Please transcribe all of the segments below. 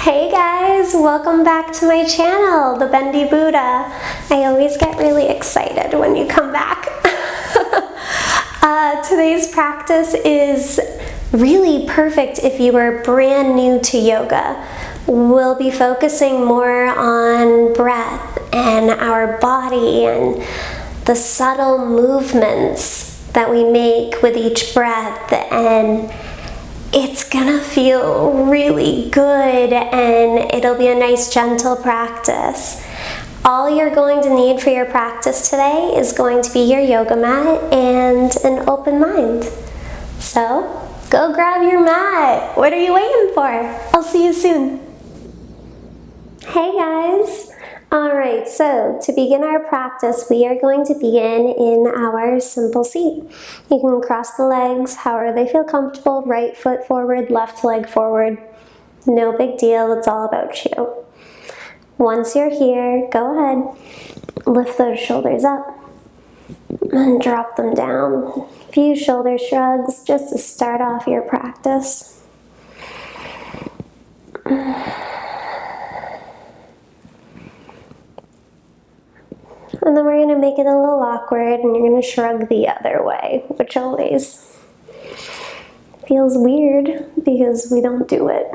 Hey guys, welcome back to my channel, The Bendy Buddha. I always get really excited when you come back. Today's practice is really perfect if you are brand new to yoga. We'll be focusing more on breath and our body and the subtle movements that we make with each breath, and it's gonna feel really good and it'll be a nice gentle practice. All you're going to need for your practice today is going to be your yoga mat and an open mind. So go grab your mat. What are you waiting for? I'll see you soon. Hey guys. Alright, so to begin our practice, we are going to begin in our simple seat. You can cross the legs however they feel comfortable, right foot forward, left leg forward. No big deal, it's all about you. Once you're here, go ahead, lift those shoulders up and drop them down. A few shoulder shrugs just to start off your practice. And then we're going to make it a little awkward and you're going to shrug the other way, which always feels weird because we don't do it.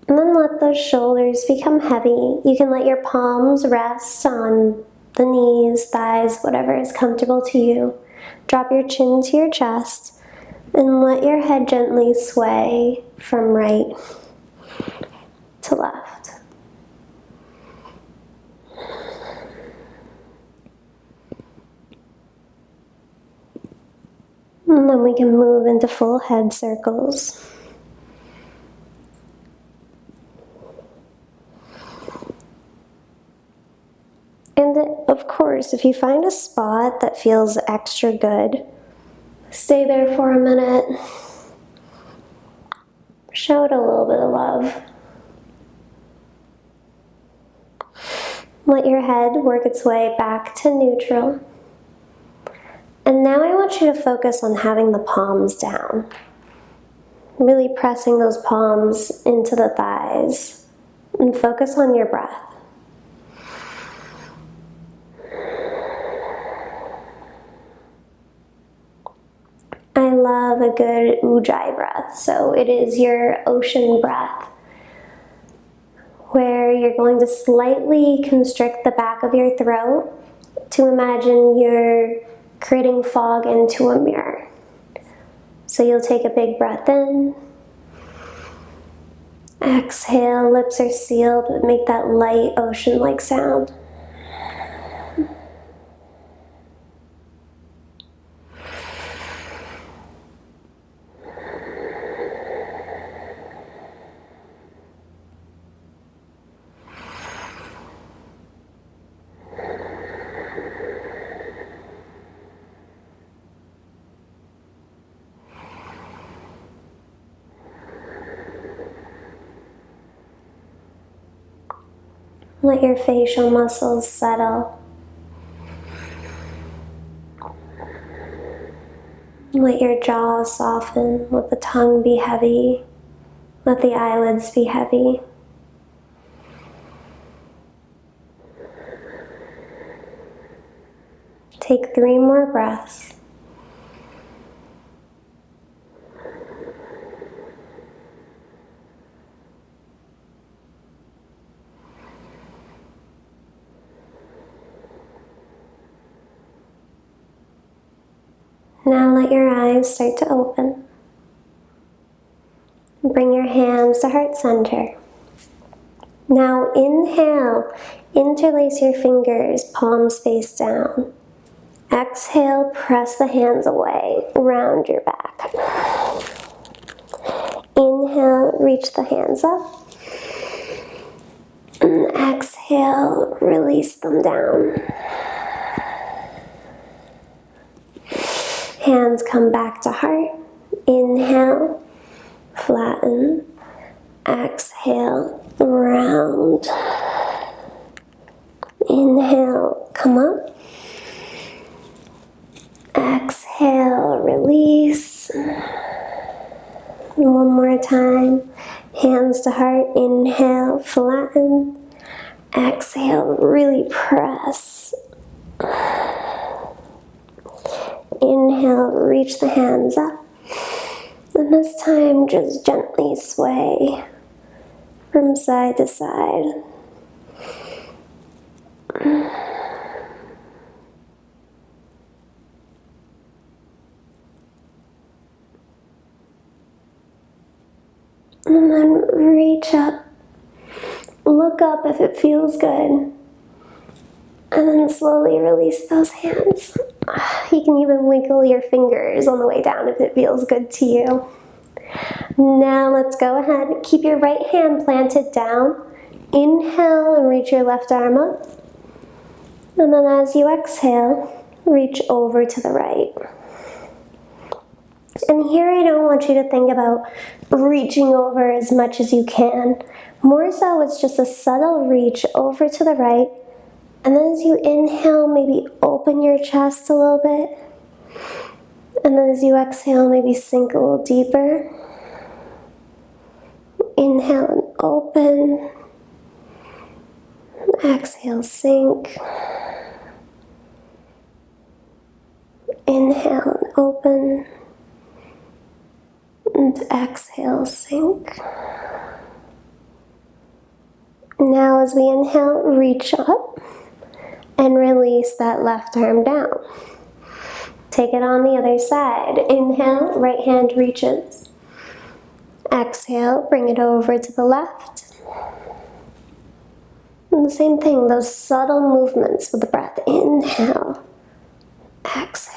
And then let those shoulders become heavy. You can let your palms rest on the knees, thighs, whatever is comfortable to you. Drop your chin to your chest and let your head gently sway from right to left. And then we can move into full head circles. And of course, if you find a spot that feels extra good, stay there for a minute. Show it a little bit of love. Let your head work its way back to neutral. And now I want you to focus on having the palms down. Really pressing those palms into the thighs. And focus on your breath. I love a good Ujjayi breath, so it is your ocean breath, where you're going to slightly constrict the back of your throat to imagine you're creating fog into a mirror. So you'll take a big breath in, exhale, lips are sealed, but make that light ocean-like sound. Let your facial muscles settle. Let your jaw soften. Let the tongue be heavy. Let the eyelids be heavy. Take 3 more breaths. Now let your eyes start to open. Bring your hands to heart center. Now inhale, interlace your fingers, palms face down. Exhale, press the hands away, round your back. Inhale, reach the hands up. And exhale, release them down. Hands come back to heart. Inhale, flatten. Exhale, round. Inhale, come up. Exhale, release. release. And one more time. Hands to heart. Inhale, flatten. Exhale, really press. Inhale, reach the hands up. And this time, just gently sway from side to side. And then reach up. Look up if it feels good. And then slowly release those hands. You can even wiggle your fingers on the way down if it feels good to you. Now let's go ahead. Keep your right hand planted down. Inhale and reach your left arm up. And then as you exhale, reach over to the right. And here I don't want you to think about reaching over as much as you can. More so, it's just a subtle reach over to the right. And then as you inhale, maybe open your chest a little bit. And then as you exhale, maybe sink a little deeper. Inhale and open. Exhale, sink. Inhale and open. And exhale, sink. Now as we inhale, reach up and release that left arm down. Take it on the other side. Inhale, right hand reaches. Exhale, bring it over to the left. And the same thing, those subtle movements with the breath. Inhale, exhale.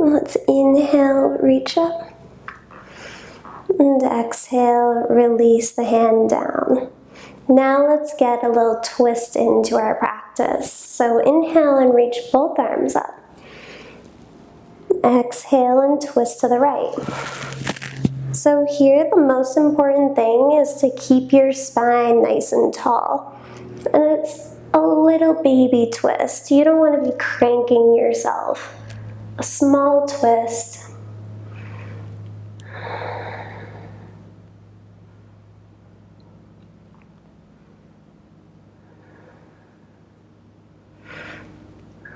Let's inhale, reach up. And exhale, release the hand down. Now let's get a little twist into our practice. So inhale and reach both arms up. Exhale and twist to the right. So here the most important thing is to keep your spine nice and tall. And it's a little baby twist. You don't want to be cranking yourself. A small twist.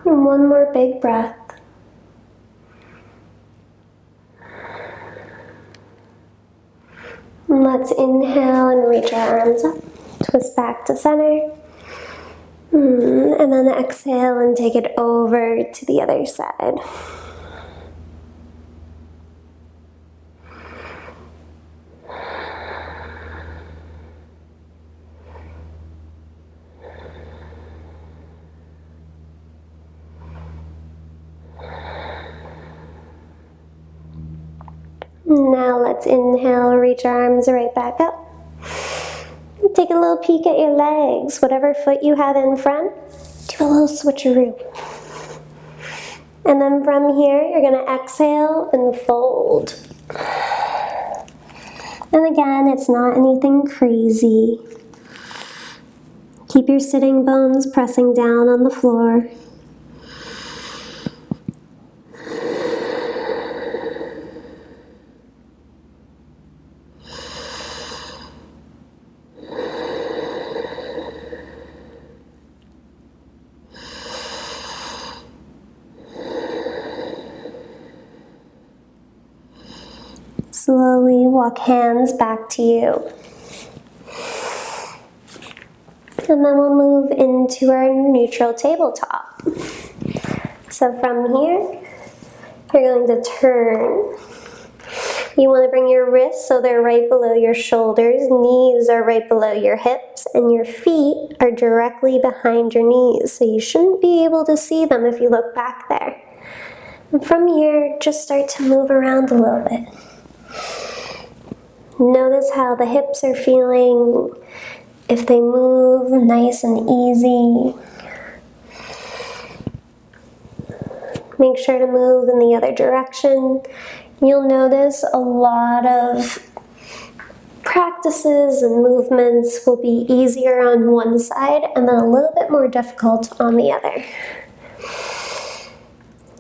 And one more big breath. And let's inhale and reach our arms up. Twist back to center. And then exhale and take it over to the other side. Now let's inhale, reach our arms right back up. Take a little peek at your legs. Whatever foot you have in front, do a little switcheroo. And then from here, you're going to exhale and fold. And again, it's not anything crazy. Keep your sitting bones pressing down on the floor. Slowly walk hands back to you. And then we'll move into our neutral tabletop. So from here, you're going to turn. You want to bring your wrists so they're right below your shoulders, knees are right below your hips, and your feet are directly behind your knees. So you shouldn't be able to see them if you look back there. And from here, just start to move around a little bit. Notice how the hips are feeling, if they move nice and easy. Make sure to move in the other direction. You'll notice a lot of practices and movements will be easier on one side and then a little bit more difficult on the other.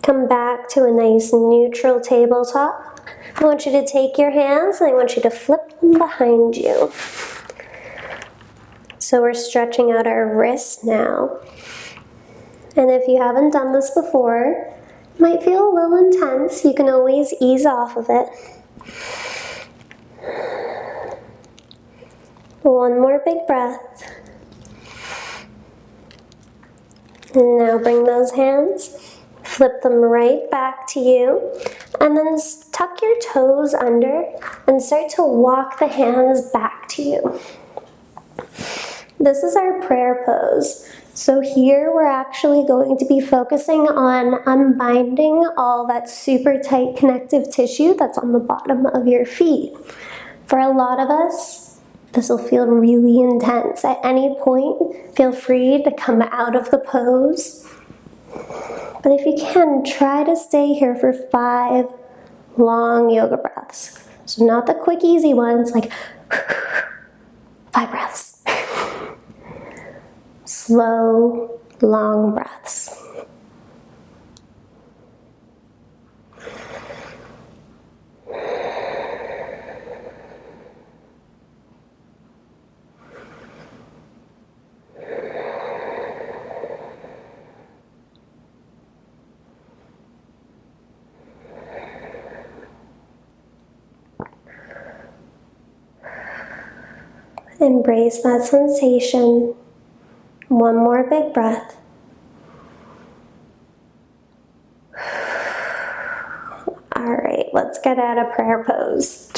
Come back to a nice neutral tabletop. I want you to take your hands and I want you to flip them behind you. So we're stretching out our wrists now. And if you haven't done this before, it might feel a little intense. You can always ease off of it. One more big breath. Now bring those hands, flip them right back to you, and then tuck your toes under and start to walk the hands back to you. This is our prayer pose. So here we're actually going to be focusing on unbinding all that super tight connective tissue that's on the bottom of your feet. For a lot of us, this will feel really intense. At any point, feel free to come out of the pose. But if you can, try to stay here for 5 long yoga breaths. So not the quick, easy ones, like 5 breaths. Slow, long breaths. Embrace that sensation. One more big breath. All right, let's get out of prayer pose.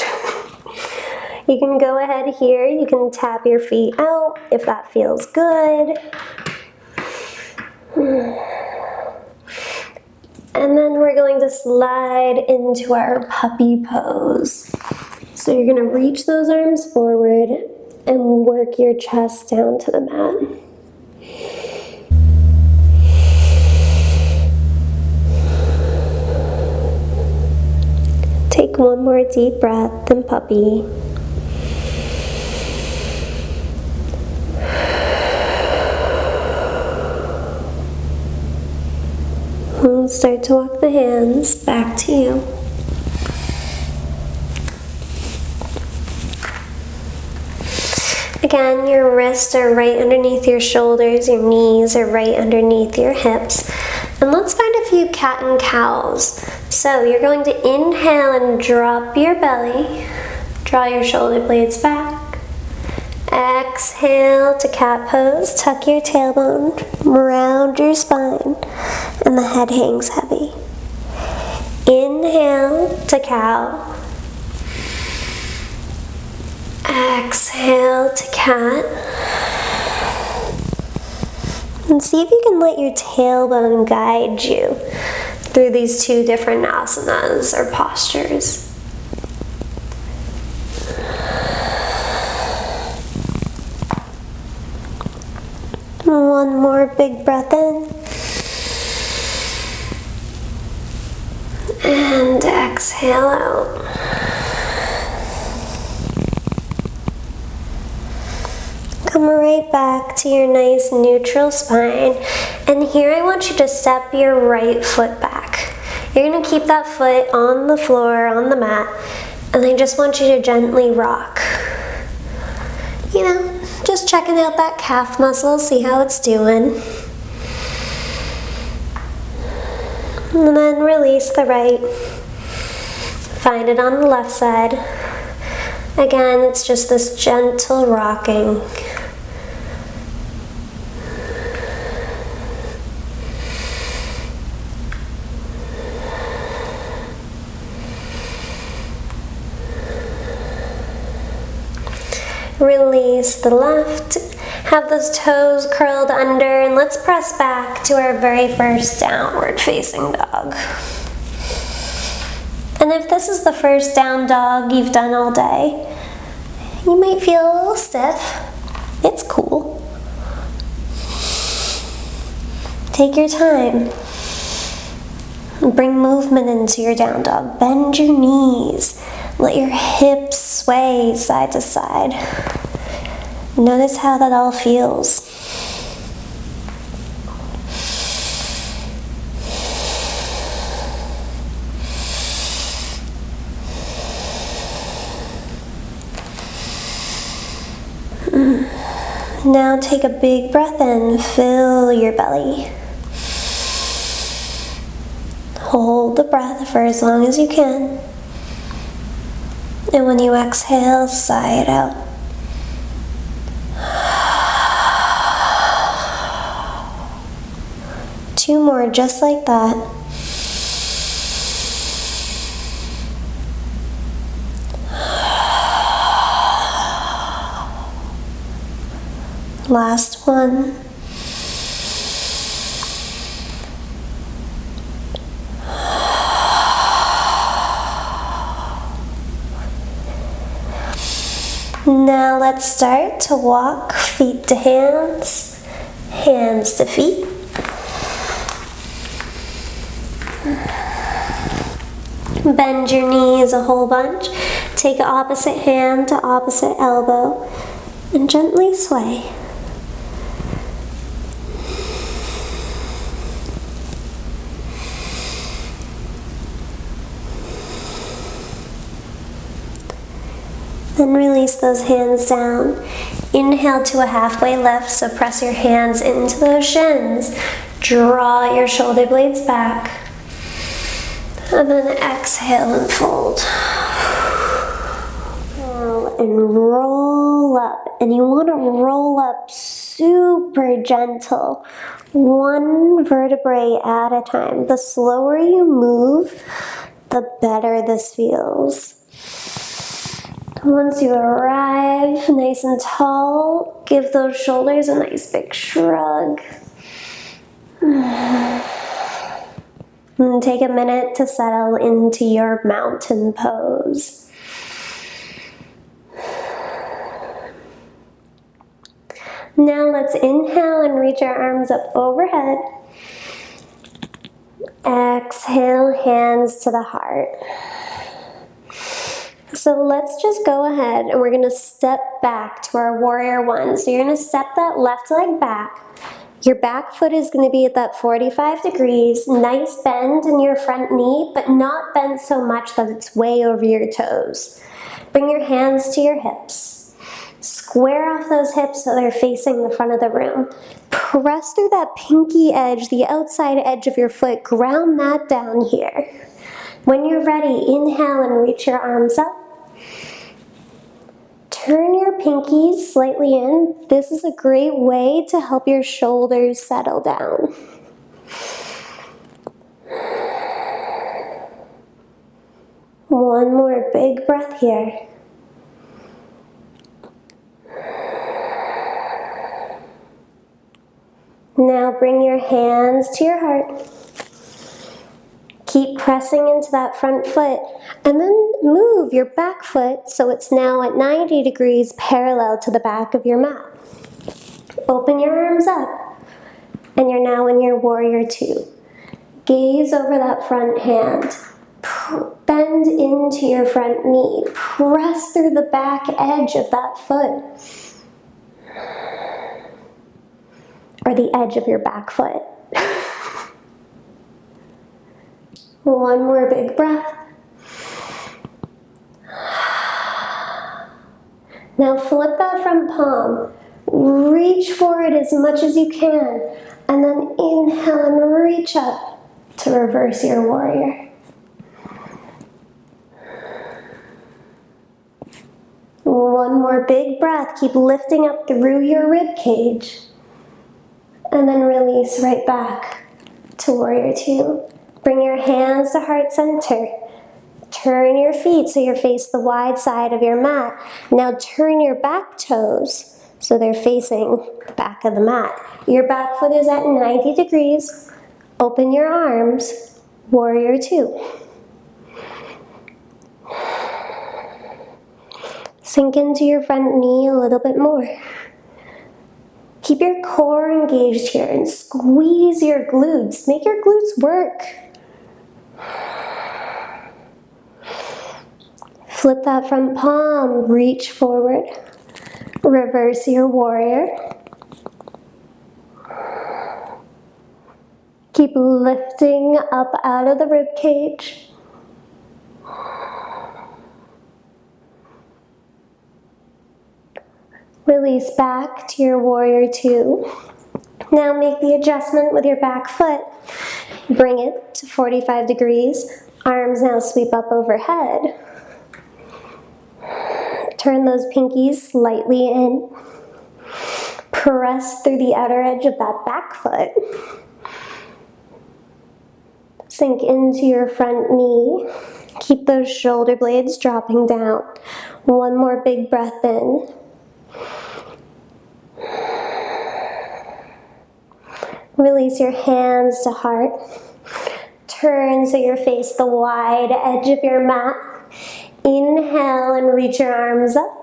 You can go ahead here. You can tap your feet out if that feels good. And then we're going to slide into our puppy pose. So you're going to reach those arms forward and work your chest down to the mat. Take one more deep breath in puppy. And start to walk the hands back to you. Again, your wrists are right underneath your shoulders, your knees are right underneath your hips. And let's find a few cat and cows. So you're going to inhale and drop your belly. Draw your shoulder blades back. Exhale to cat pose. Tuck your tailbone, round your spine, and the head hangs heavy. Inhale to cow. Exhale to cat. And see if you can let your tailbone guide you through these 2 different asanas or postures. One more big breath in. And exhale out. Come right back to your nice neutral spine. And here I want you to step your right foot back. You're going to keep that foot on the floor, on the mat, and I just want you to gently rock. You know, just checking out that calf muscle, see how it's doing. And then release the right. Find it on the left side. Again, it's just this gentle rocking. Release the left. Have those toes curled under, and let's press back to our very first downward facing dog. And if this is the first down dog you've done all day, you might feel a little stiff. It's cool. Take your time. Bring movement into your down dog. Bend your knees. Let your hips sway side to side. Notice how that all feels. Now take a big breath in, fill your belly. Hold the breath for as long as you can. And when you exhale, sigh it out. Two more just like that. Last one. Now let's start to walk feet to hands, hands to feet. Bend your knees a whole bunch. Take opposite hand to opposite elbow and gently sway. Then release those hands down. Inhale to a halfway lift, so press your hands into those shins. Draw your shoulder blades back. And then exhale and fold. And roll up. And you want to roll up super gentle. One vertebrae at a time. The slower you move, the better this feels. Once you arrive nice and tall, give those shoulders a nice big shrug. And take a minute to settle into your mountain pose. Now let's inhale and reach our arms up overhead. Exhale, hands to the heart. So let's just go ahead and we're going to step back to our warrior one. So you're going to step that left leg back. Your back foot is going to be at that 45 degrees. Nice bend in your front knee, but not bend so much that it's way over your toes. Bring your hands to your hips. Square off those hips so they're facing the front of the room. Press through that pinky edge, the outside edge of your foot. Ground that down here. When you're ready, inhale and reach your arms up. Turn your pinkies slightly in. This is a great way to help your shoulders settle down. One more big breath here. Now bring your hands to your heart. Keep pressing into that front foot and then move your back foot so it's now at 90 degrees parallel to the back of your mat. Open your arms up and you're now in your warrior two. Gaze over that front hand. Bend into your front knee. Press through the back edge of that foot. Or the edge of your back foot. One more big breath. Now flip that front palm. Reach forward as much as you can. And then inhale and reach up to reverse your warrior. One more big breath. Keep lifting up through your rib cage. And then release right back to warrior two. Bring your hands to heart center. Turn your feet so you face the wide side of your mat. Now turn your back toes so they're facing the back of the mat. Your back foot is at 90 degrees. Open your arms, warrior two. Sink into your front knee a little bit more. Keep your core engaged here and squeeze your glutes. Make your glutes work. Flip that front palm, reach forward. Reverse your warrior. Keep lifting up out of the rib cage. Release back to your warrior two. Now make the adjustment with your back foot. Bring it to 45 degrees. Arms now sweep up overhead. Turn those pinkies slightly in. Press through the outer edge of that back foot. Sink into your front knee. Keep those shoulder blades dropping down. One more big breath in. Release your hands to heart. Turn so you face the wide edge of your mat. Inhale and reach your arms up.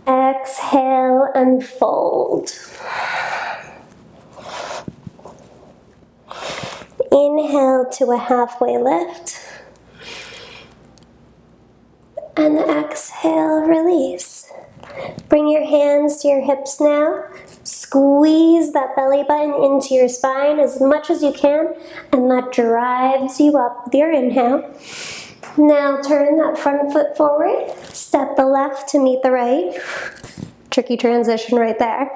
Exhale and fold. Inhale to a halfway lift. And exhale, release. Bring your hands to your hips now. Squeeze that belly button into your spine as much as you can, and that drives you up with your inhale. Now turn that front foot forward. Step the left to meet the right. Tricky transition right there.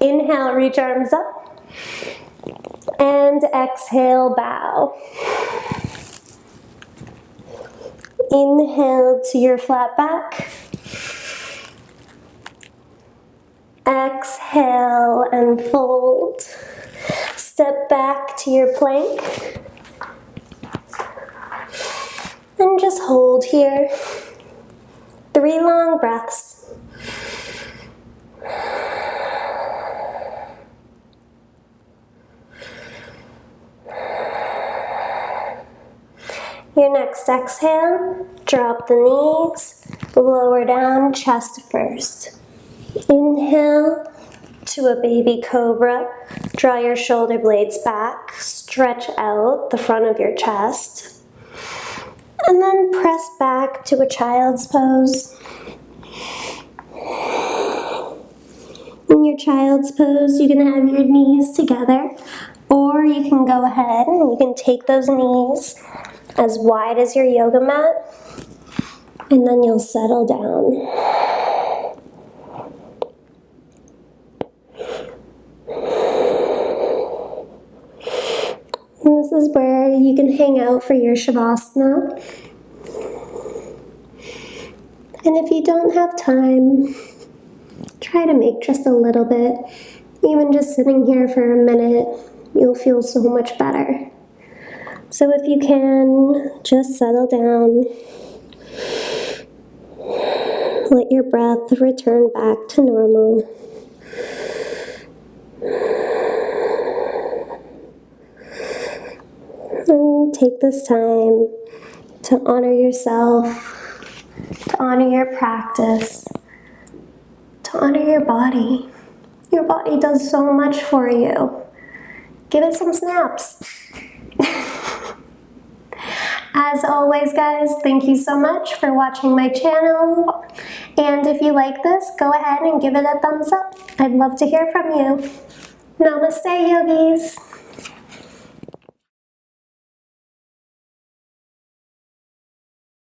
Inhale, reach arms up. And exhale, bow. Inhale to your flat back. Exhale and fold. Step back to your plank. And just hold here. 3 long breaths. Your next exhale, drop the knees, lower down, chest first. Inhale to a baby cobra. Draw your shoulder blades back, stretch out the front of your chest. And then press back to a child's pose. In your child's pose, you can have your knees together, or you can go ahead and you can take those knees as wide as your yoga mat, and then you'll settle down. And this is where you can hang out for your Shavasana. And if you don't have time, try to make just a little bit. Even just sitting here for a minute, you'll feel so much better. So if you can, just settle down. Let your breath return back to normal. And take this time to honor yourself, to honor your practice, to honor your body. Your body does so much for you. Give it some snaps. As always, guys, thank you so much for watching my channel. And if you like this, go ahead and give it a thumbs up. I'd love to hear from you. Namaste, yogis.